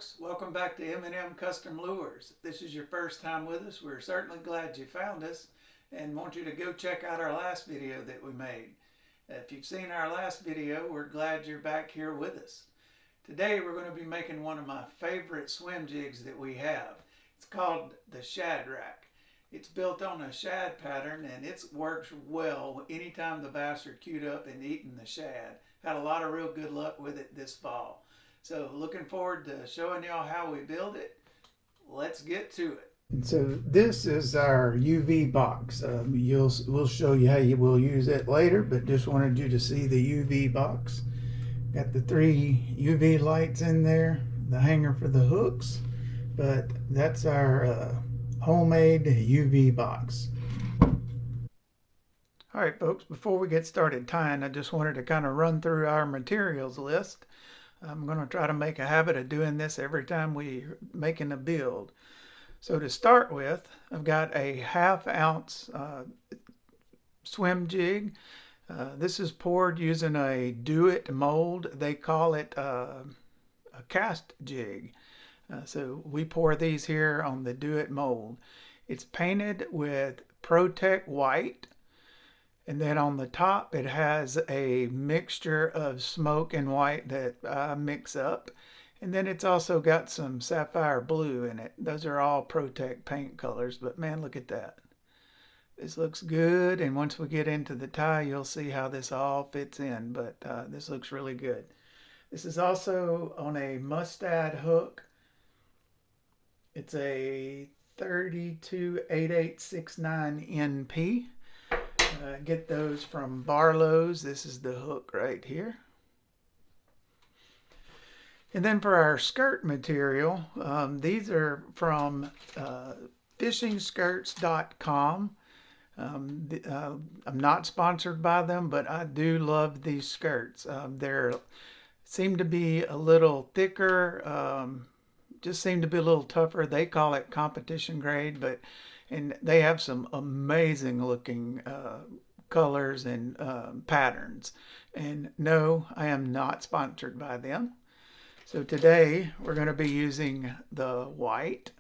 folks, welcome back to M&M Custom Lures. If this is your first time with us, we're certainly glad you found us and want you to go check out our last video that we made. If you've seen our last video, we're glad you're back here with us. Today we're going to be making one of my favorite swim jigs that we have. It's called the Shadrach. It's built on a shad pattern and it works well anytime the bass are queued up and eating the shad. Had a lot of real good luck with it this fall. So looking forward to showing y'all how we build it. Let's get to it. And so this is our UV box. We'll show you how you will use it later, but just wanted you to see the UV box. Got the 3 UV lights in there, the hanger for the hooks, but that's our homemade UV box. All right, folks, before we get started tying, I just wanted to kind of run through our materials list. I'm going to try to make a habit of doing this every time we're making a build. So to start with, I've got a 1/2 ounce swim jig. This is poured using a do-it mold. They call it a cast jig. So we pour these here on the do-it mold. It's painted with Protect White. And then on the top, it has a mixture of smoke and white that I mix up. And then it's also got some sapphire blue in it. Those are all Protect paint colors. But man, look at that. This looks good. And once we get into the tie, you'll see how this all fits in. But this looks really good. This is also on a Mustad hook. It's a 328869 NP. Get those from Barlow's. This is the hook right here. And then for our skirt material, these are from fishingskirts.com. I'm not sponsored by them, but I do love these skirts. They seem to be a little thicker, just seem to be a little tougher. They call it competition grade, and they have some amazing looking colors and patterns. And no, I am not sponsored by them. So today we're going to be using the white.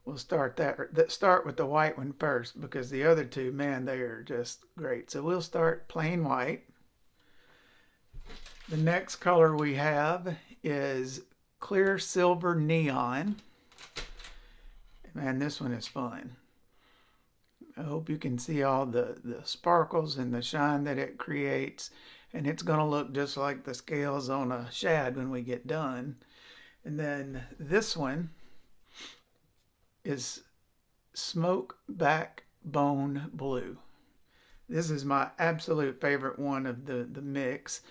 We'll start with the white one first because the other two, man, they are just great. So we'll start plain white. The next color we have is clear silver neon. Man, this one is fun. I hope you can see all the sparkles and the shine that it creates. And it's going to look just like the scales on a shad when we get done. And then this one is smoke backbone blue. This is my absolute favorite one of the mix.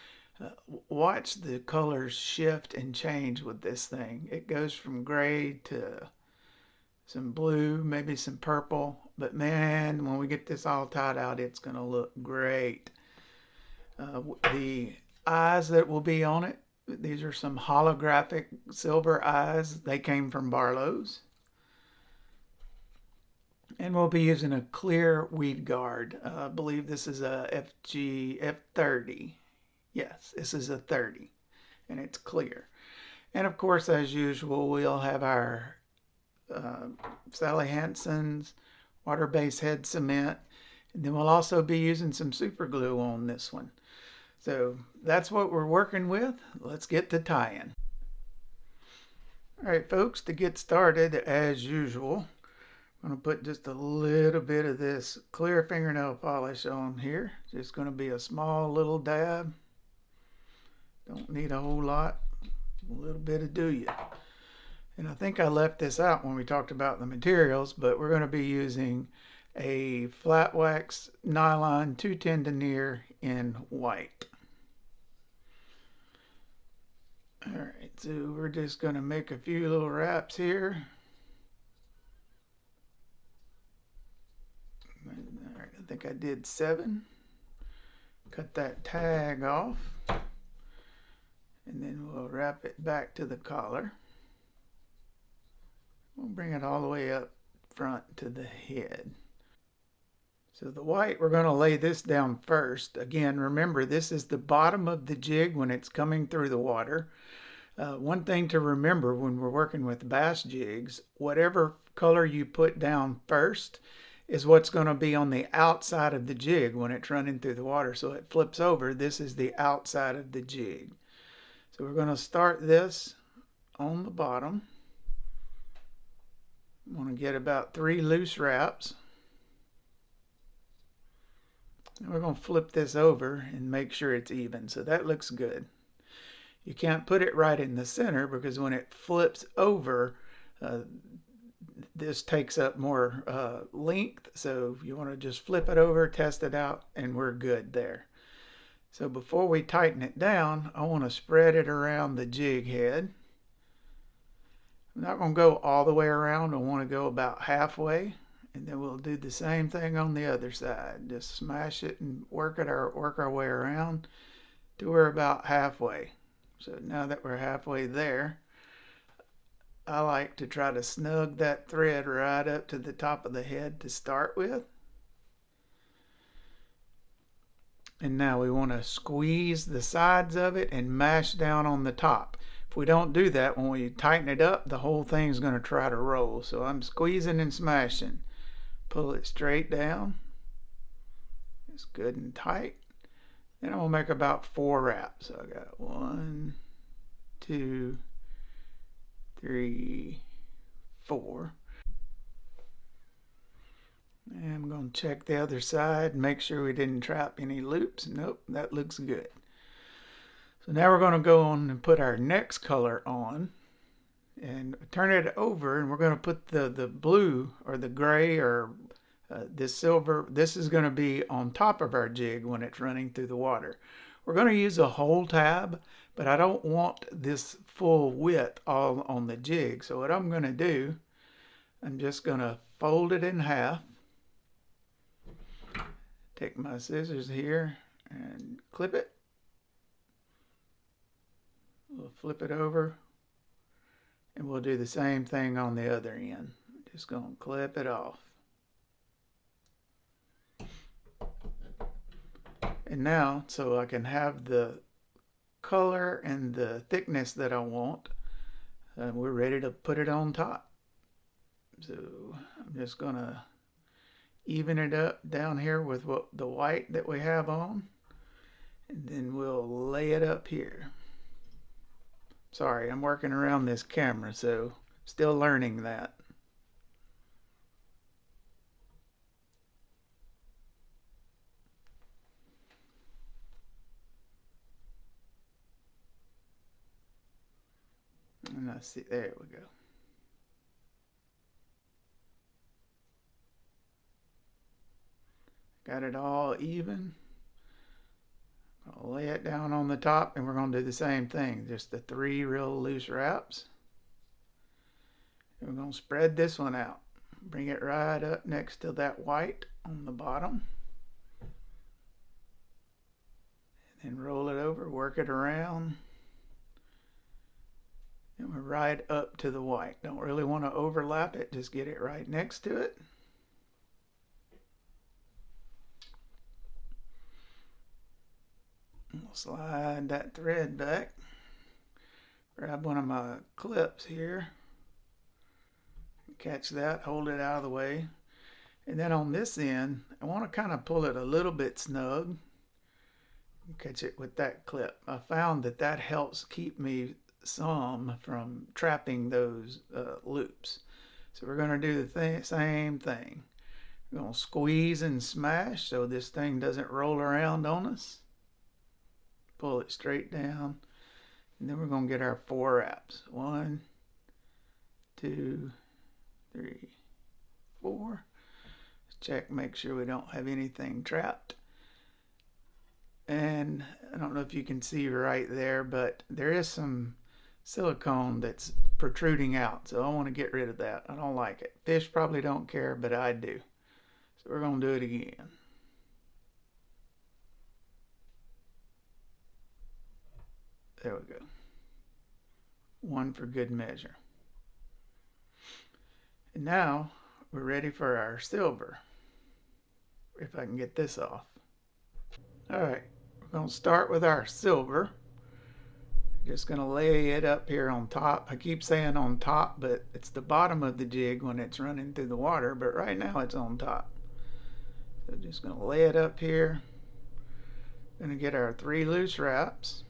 Watch the colors shift and change with this thing. It goes from gray to some blue, maybe some purple, but man, when we get this all tied out, it's going to look great. The eyes that will be on it, these are some holographic silver eyes. They came from Barlow's. And we'll be using a clear weed guard. I believe this is a F30. Yes, this is a 30, and it's clear. And of course, as usual, we'll have our Sally Hansen's water-based head cement, and then we'll also be using some super glue on this one. So that's what we're working with. Let's get to tying. All right, folks, to get started, as usual, I'm going to put just a little bit of this clear fingernail polish on here. Just going to be a small little dab. Don't need a whole lot. A little bit of do ya. And I think I left this out when we talked about the materials, but we're going to be using a flat wax nylon 210 denier in white. All right, so we're just going to make a few little wraps here. All right, I think I did 7. Cut that tag off, and then we'll wrap it back to the collar. We'll bring it all the way up front to the head. So the white, we're going to lay this down first. Again, remember, this is the bottom of the jig when it's coming through the water. One thing to remember when we're working with bass jigs, whatever color you put down first is what's going to be on the outside of the jig when it's running through the water. So it flips over. This is the outside of the jig. So we're going to start this on the bottom. I'm going to get about 3 loose wraps. And we're going to flip this over and make sure it's even. So that looks good. You can't put it right in the center because when it flips over, this takes up more length. So you want to just flip it over, test it out, and we're good there. So before we tighten it down, I want to spread it around the jig head. I'm not going to go all the way around. I want to go about halfway, and then we'll do the same thing on the other side. Just smash it and work our way around to we're about halfway. So now that we're halfway there, I like to try to snug that thread right up to the top of the head to start with. And now we want to squeeze the sides of it and mash down on the top. If we don't do that, when we tighten it up, the whole thing's going to try to roll. So I'm squeezing and smashing. Pull it straight down. It's good and tight. Then I'm going to make about 4 wraps. So I got 1, 2, 3, 4. And I'm going to check the other side and make sure we didn't trap any loops. Nope, that looks good. So now we're going to go on and put our next color on and turn it over, and we're going to put the blue or the gray or this silver. This is going to be on top of our jig when it's running through the water. We're going to use a whole tab, but I don't want this full width all on the jig. So what I'm going to do, I'm just going to fold it in half. Take my scissors here and clip it. We'll flip it over, and we'll do the same thing on the other end. Just going to clip it off. And now, so I can have the color and the thickness that I want, we're ready to put it on top. So I'm just going to even it up down here with the white that we have on, and then we'll lay it up here. Sorry, I'm working around this camera, so still learning that. And I see, there we go. Got it all even. I'll lay it down on the top, and we're going to do the same thing. Just the 3 real loose wraps. And we're going to spread this one out. Bring it right up next to that white on the bottom. And then roll it over, work it around. And we're right up to the white. Don't really want to overlap it, just get it right next to it. We'll slide that thread back. Grab one of my clips here. Catch that, hold it out of the way. And then on this end, I want to kind of pull it a little bit snug. Catch it with that clip. I found that helps keep me some from trapping those loops. So we're going to do the same thing. We're going to squeeze and smash so this thing doesn't roll around on us. Pull it straight down, and then we're going to get our 4 wraps. 1, 2, 3, 4. Check, make sure we don't have anything trapped. And I don't know if you can see right there, but there is some silicone that's protruding out, so I want to get rid of that. I don't like it. Fish probably don't care, but I do. So we're going to do it again. There we go. 1 for good measure. And now we're ready for our silver. If I can get this off. All right, we're going to start with our silver. Just going to lay it up here on top. I keep saying on top, but it's the bottom of the jig when it's running through the water, but right now it's on top. So just going to lay it up here. Going to get our 3 loose wraps.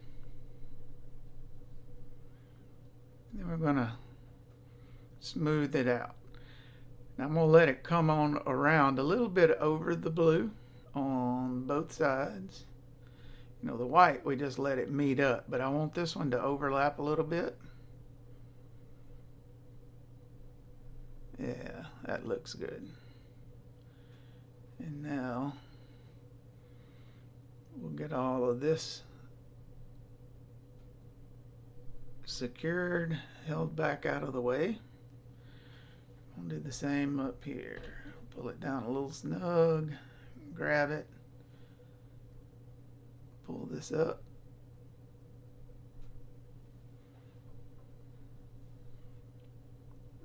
Then we're going to smooth it out. Now I'm going to let it come on around a little bit over the blue on both sides. You know, the white, we just let it meet up, but I want this one to overlap a little bit. Yeah, that looks good. And now we'll get all of this secured, held back out of the way. I'll do the same up here. Pull it down a little snug, grab it, pull this up.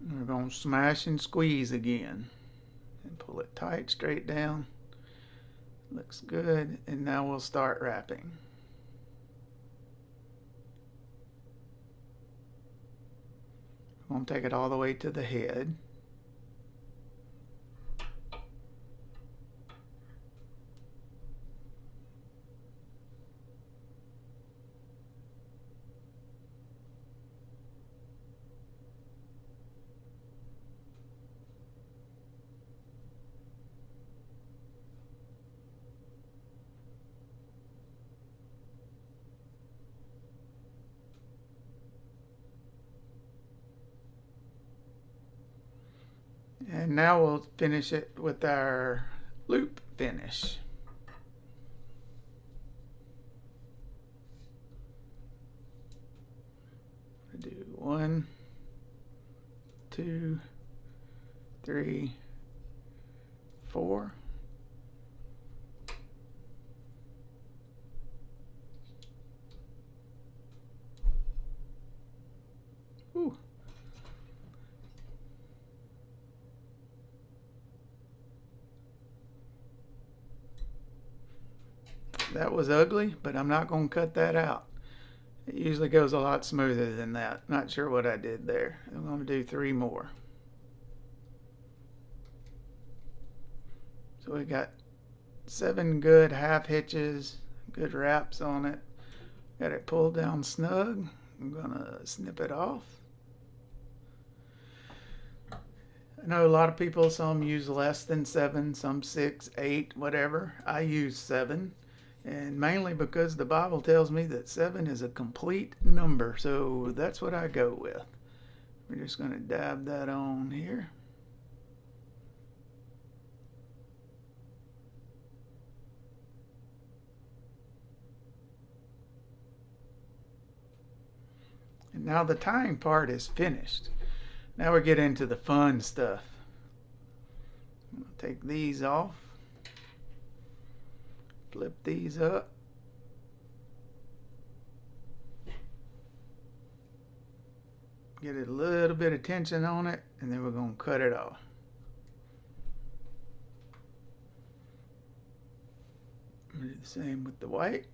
And we're going to smash and squeeze again and pull it tight, straight down. Looks good. And now we'll start wrapping. We're going to take it all the way to the head. And now we'll finish it with our loop finish. Do 1, 2, 3, 4. Ooh. That was ugly, but I'm not going to cut that out. It usually goes a lot smoother than that. Not sure what I did there. I'm going to do 3 more. So we got 7 good half hitches, good wraps on it. Got it pulled down snug. I'm going to snip it off. I know a lot of people, some use less than 7, some 6, 8, whatever. I use 7. And mainly because the Bible tells me that 7 is a complete number. So that's what I go with. We're just going to dab that on here. And now the tying part is finished. Now we get into the fun stuff. I'm going to take these off. Flip these up. Get a little bit of tension on it, and then we're going to cut it off. I'm going to do the same with the white.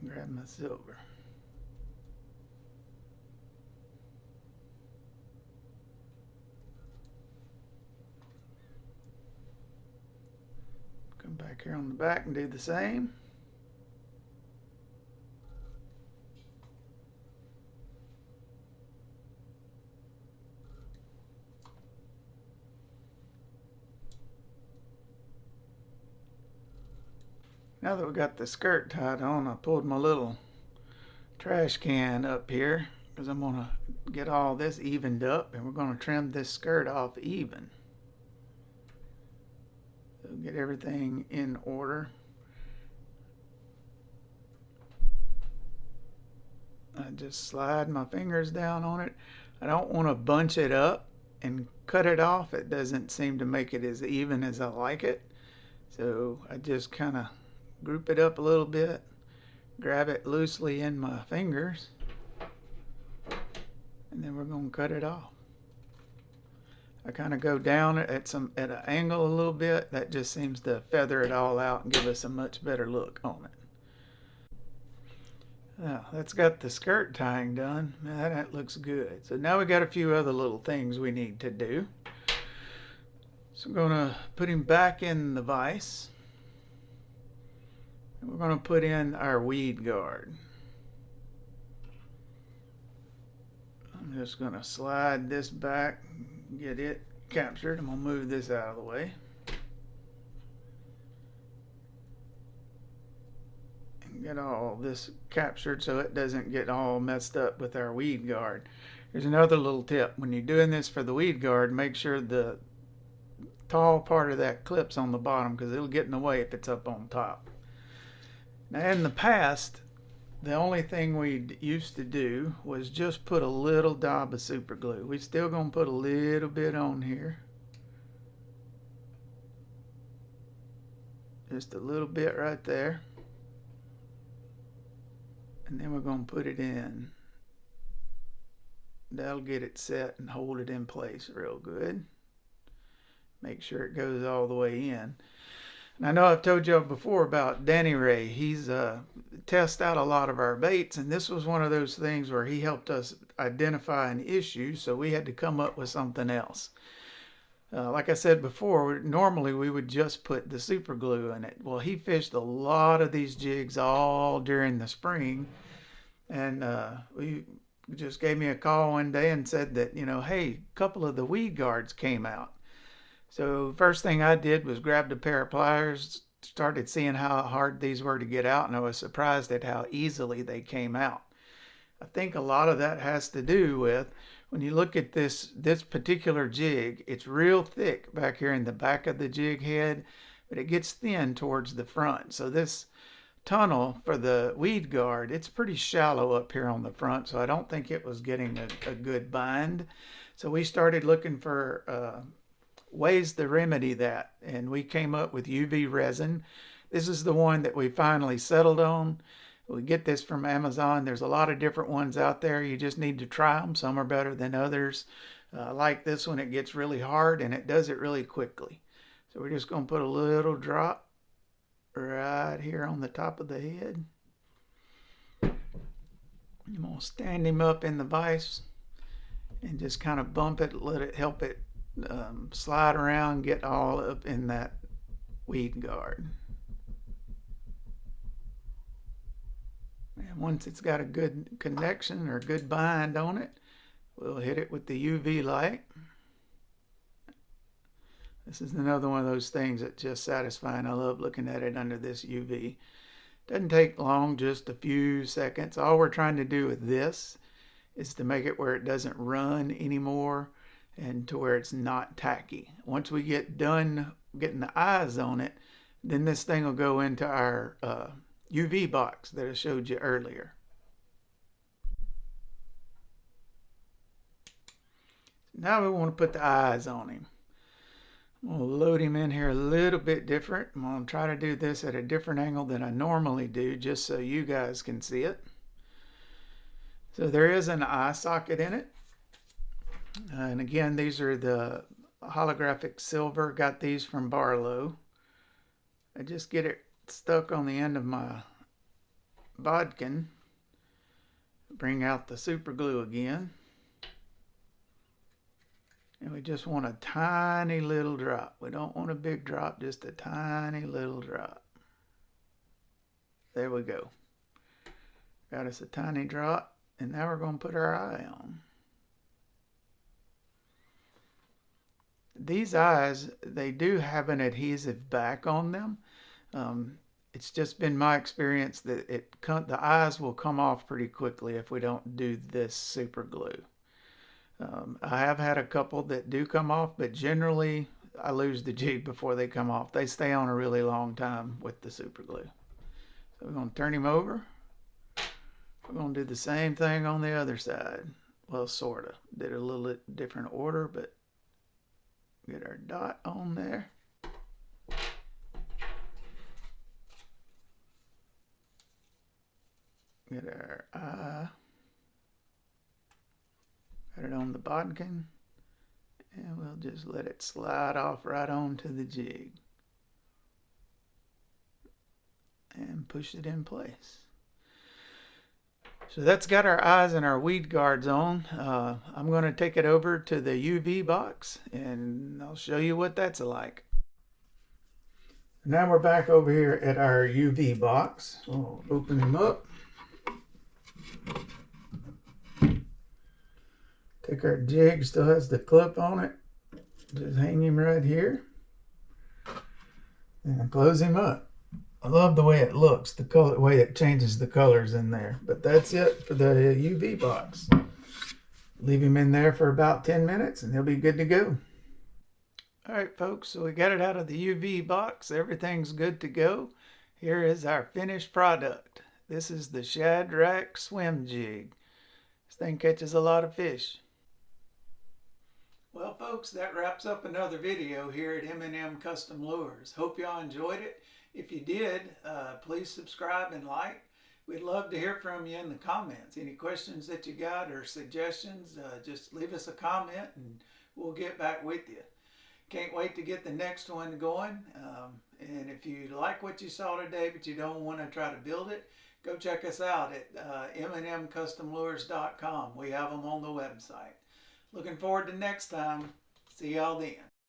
Grab my silver. Come back here on the back and do the same. Now that we got the skirt tied on, I pulled my little trash can up here because I'm going to get all this evened up, and we're going to trim this skirt off even. So get everything in order. I just slide my fingers down on it. I don't want to bunch it up and cut it off. It doesn't seem to make it as even as I like it. So I just kind of group it up a little bit, grab it loosely in my fingers, and then we're going to cut it off. I kind of go down at an angle a little bit. That just seems to feather it all out and give us a much better look on it. Now, that's got the skirt tying done. That looks good. So now we got a few other little things we need to do. So I'm going to put him back in the vise. And we're going to put in our weed guard. I'm just going to slide this back, get it captured. I'm going to move this out of the way. Get all this captured so it doesn't get all messed up with our weed guard. Here's another little tip. When you're doing this for the weed guard, make sure the tall part of that clip's on the bottom because it'll get in the way if it's up on top. Now in the past, the only thing we used to do was just put a little dab of super glue. We're still going to put a little bit on here. Just a little bit right there. And then we're going to put it in. That'll get it set and hold it in place real good. Make sure it goes all the way in. And I know I've told you before about Danny Ray. He's tested out a lot of our baits, and this was one of those things where he helped us identify an issue, so we had to come up with something else. Like I said before, normally we would just put the super glue in it. Well, he fished a lot of these jigs all during the spring, and we just gave me a call one day and said that, hey, a couple of the weed guards came out. So first thing I did was grabbed a pair of pliers, started seeing how hard these were to get out, and I was surprised at how easily they came out. I think a lot of that has to do with when you look at this particular jig, it's real thick back here in the back of the jig head, but it gets thin towards the front. So this tunnel for the weed guard, it's pretty shallow up here on the front, so I don't think it was getting a good bind. So we started looking for ways to remedy that, and we came up with UV resin. This is the one that we finally settled on. We get this from Amazon. There's a lot of different ones out there. You just need to try them. Some are better than others. Like this one, it gets really hard and it does it really quickly. So we're just going to put a little drop right here on the top of the head. I'm going to stand him up in the vise and just kind of bump it, let it help it slide around, get all up in that weed guard. And once it's got a good connection or good bind on it, we'll hit it with the UV light. This is another one of those things that's just satisfying. I love looking at it under this UV. Doesn't take long, just a few seconds. All we're trying to do with this is to make it where it doesn't run anymore and to where it's not tacky. Once we get done getting the eyes on it, then this thing will go into our UV box that I showed you earlier. Now we want to put the eyes on him. I'm going to load him in here a little bit different. I'm going to try to do this at a different angle than I normally do just so you guys can see it. So there is an eye socket in it. And again, these are the holographic silver. Got these from Barlow. I just get it stuck on the end of my bodkin. Bring out the super glue again. And we just want a tiny little drop. We don't want a big drop, just a tiny little drop. There we go. Got us a tiny drop. And now we're going to put our eye on. These eyes, they do have an adhesive back on them. It's just been my experience that the eyes will come off pretty quickly if we don't do this super glue. I have had a couple that do come off, but generally I lose the jig before they come off. They stay on a really long time with the super glue. So we're going to turn him over. We're going to do the same thing on the other side. Well, sort of. Did a little different order, but get our dot on there. Get our eye. Got it on the bodkin. And we'll just let it slide off right onto the jig and push it in place. So that's got our eyes and our weed guards on. I'm going to take it over to the UV box and I'll show you what that's like. Now we're back over here at our UV box. We'll open him up. Take our jig, still has the clip on it. Just hang him right here. And close him up. I love the way it looks, the color, way it changes the colors in there. But that's it for the UV box. Leave him in there for about 10 minutes and he'll be good to go. All right, folks, so we got it out of the UV box. Everything's good to go. Here is our finished product. This is the Shadrach swim jig. This thing catches a lot of fish. Well, folks, that wraps up another video here at M&M Custom Lures. Hope y'all enjoyed it. If you did, please subscribe and like. We'd love to hear from you in the comments. Any questions that you got or suggestions, just leave us a comment and we'll get back with you. Can't wait to get the next one going. And if you like what you saw today but you don't want to try to build it, go check us out at mmcustomlures.com. We have them on the website. Looking forward to next time. See y'all then.